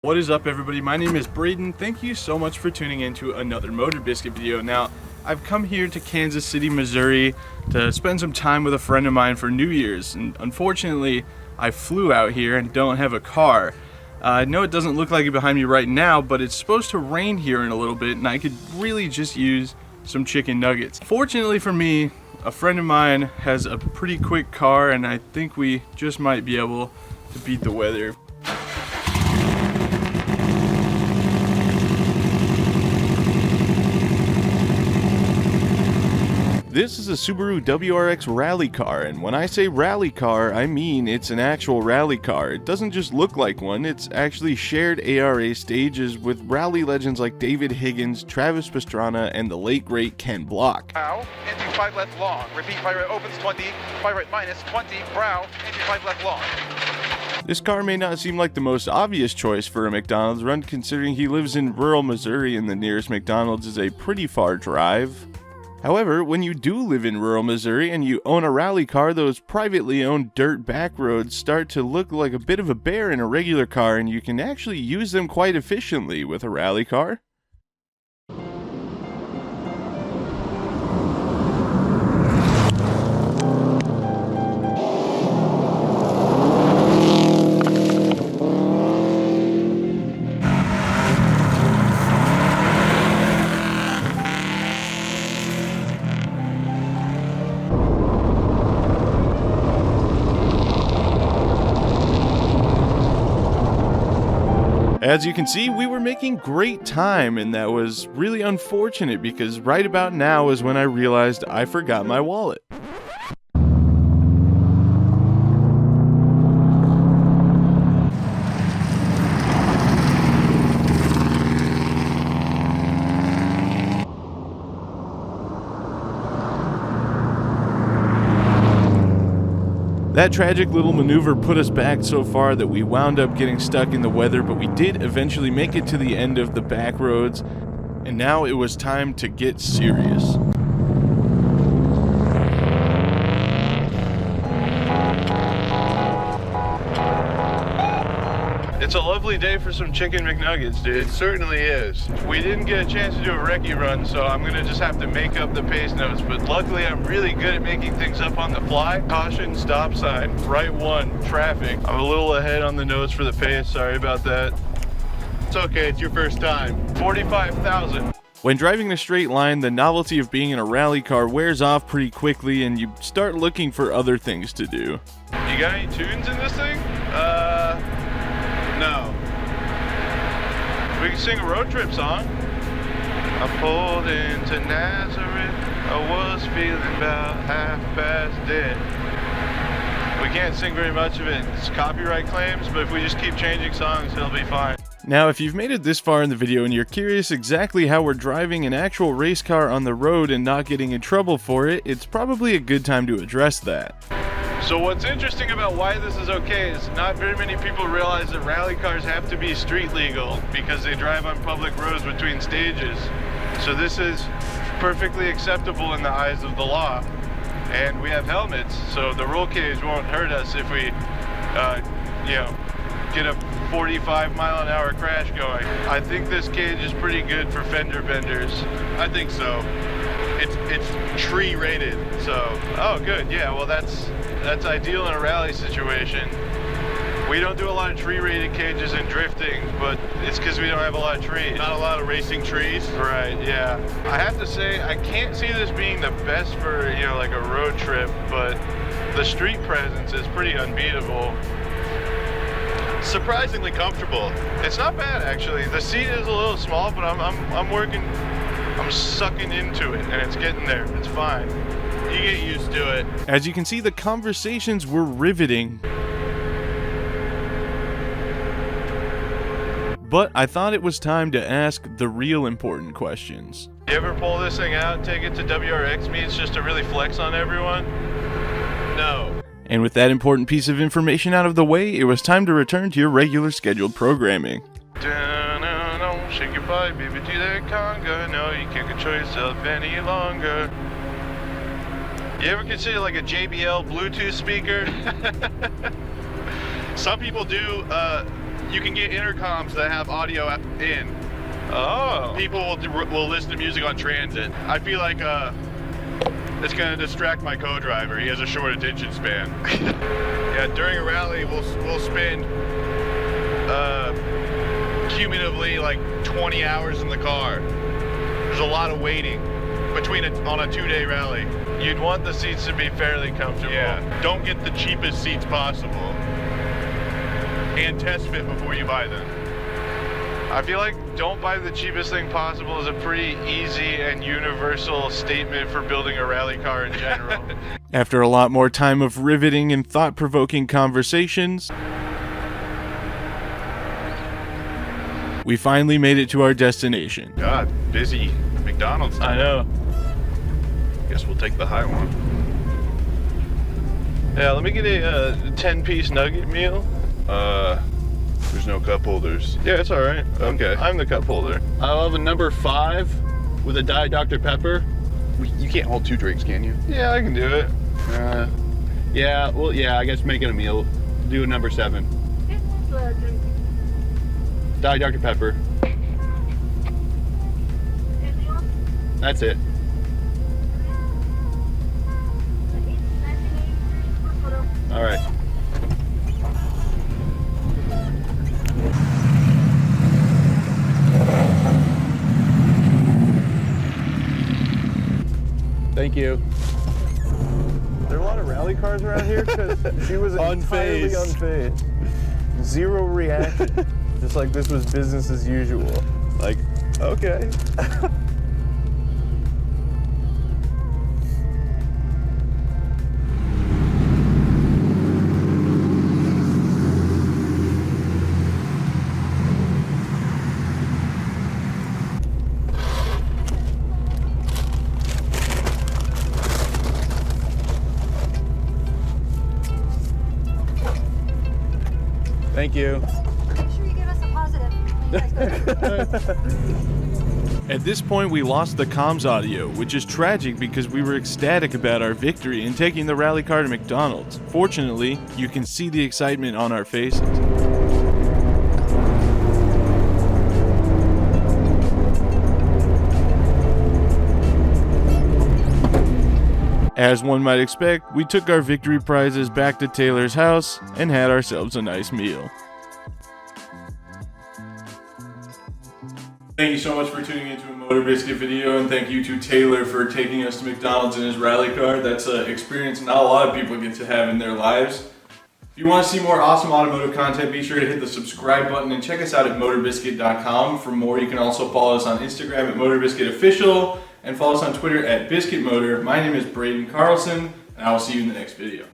What is up, everybody? My name is Braden. Thank you so much for tuning in to another MotorBiscuit video. Now, I've come here to Kansas City, Missouri to spend some time with a friend of mine for New Year's, and unfortunately, I flew out here and don't have a car. I know it doesn't look like it behind me right now, but it's supposed to rain here in a little bit, and I could really just use some chicken nuggets. Fortunately for me, a friend of mine has a pretty quick car, and I think we just might be able to beat the weather. This is a Subaru WRX rally car, and when I say rally car, I mean it's an actual rally car. It doesn't just look like one, it's actually shared ARA stages with rally legends like David Higgins, Travis Pastrana, and the late great Ken Block. Brow, into 5 left long, repeat 5 right opens 20, 5 right minus 20, brow, into 5 left long. This car may not seem like the most obvious choice for a McDonald's run, considering he lives in rural Missouri and the nearest McDonald's is a pretty far drive. However, when you do live in rural Missouri and you own a rally car, those privately owned dirt back roads start to look like a bit of a bear in a regular car, and you can actually use them quite efficiently with a rally car. As you can see, we were making great time, and that was really unfortunate because right about now is when I realized I forgot my wallet. That tragic little maneuver put us back so far that we wound up getting stuck in the weather, but we did eventually make it to the end of the back roads, and now it was time to get serious. It's a lovely day for some chicken McNuggets, dude. It certainly is. We didn't get a chance to do a recce run, so I'm gonna just have to make up the pace notes, but luckily I'm really good at making things up on the fly. Caution, stop sign, right one, traffic. I'm a little ahead on the notes for the pace, sorry about that. It's okay, it's your first time. 45,000. When driving in a straight line, the novelty of being in a rally car wears off pretty quickly and you start looking for other things to do. You got any tunes in this thing? No. We can sing a road trip song. I pulled into Nazareth. I was feeling about half past dead. We can't sing very much of it. It's copyright claims, but if we just keep changing songs, it'll be fine. Now, if you've made it this far in the video and you're curious exactly how we're driving an actual race car on the road and not getting in trouble for it, it's probably a good time to address that. So what's interesting about why this is okay is not very many people realize that rally cars have to be street legal because they drive on public roads between stages. So this is perfectly acceptable in the eyes of the law. And we have helmets, so the roll cage won't hurt us if we, get a 45-mile-an-hour crash going. I think this cage is pretty good for fender benders. I think so. It's tree rated, so. Oh, good. Yeah, well, that's ideal in a rally situation. We don't do a lot of tree-rated cages in drifting, but it's because we don't have a lot of trees. Not a lot of racing trees. Right, yeah. I have to say, I can't see this being the best for, like a road trip, but the street presence is pretty unbeatable. Surprisingly comfortable. It's not bad, actually. The seat is a little small, but I'm sucking into it, and it's getting there. It's fine. You get used to it. As you can see, the conversations were riveting. But I thought it was time to ask the real important questions. You ever pull this thing out and take it to WRX meets just to really flex on everyone? No. And with that important piece of information out of the way, it was time to return to your regular scheduled programming. Shake your body, baby, do that conga. No, you can't control yourself any longer. You ever consider like a JBL Bluetooth speaker? Some people do You can get intercoms that have audio in. Oh. People will listen to music on transit. I feel like it's gonna distract my co-driver. He has a short attention span. Yeah, during a rally, we'll spend cumulatively like 20 hours in the car. There's a lot of waiting on a 2-day rally. You'd want the seats to be fairly comfortable. Yeah, don't get the cheapest seats possible. And test fit before you buy them. I feel like don't buy the cheapest thing possible is a pretty easy and universal statement for building a rally car in general. After a lot more time of riveting and thought-provoking conversations, we finally made it to our destination. God, busy McDonald's time. I know. Guess we'll take the high one. Yeah, let me get a 10-piece nugget meal. There's no cup holders. Yeah, it's all right. Okay. I'm the cup holder. I'll have a number 5 with a Diet Dr. Pepper. You can't hold 2 drinks, can you? Yeah, I can do it. Yeah, well, yeah, I guess make it a meal. Do a number 7. Diet Dr. Pepper. That's it. All right. Thank you. There are a lot of rally cars around here because she was entirely unfazed. Zero reaction. Just like this was business as usual. Like, okay. Thank you. Make sure you give us a positive when you guys go. At this point, we lost the comms audio, which is tragic because we were ecstatic about our victory in taking the rally car to McDonald's. Fortunately, you can see the excitement on our faces. As one might expect, we took our victory prizes back to Taylor's house and had ourselves a nice meal. Thank you so much for tuning into a MotorBiscuit video, and thank you to Taylor for taking us to McDonald's in his rally car. That's an experience not a lot of people get to have in their lives. If you want to see more awesome automotive content, be sure to hit the subscribe button and check us out at MotorBiscuit.com for more. You can also follow us on Instagram at MotorBiscuitOfficial and follow us on Twitter at BiscuitMotor. My name is Braden Carlson, and I will see you in the next video.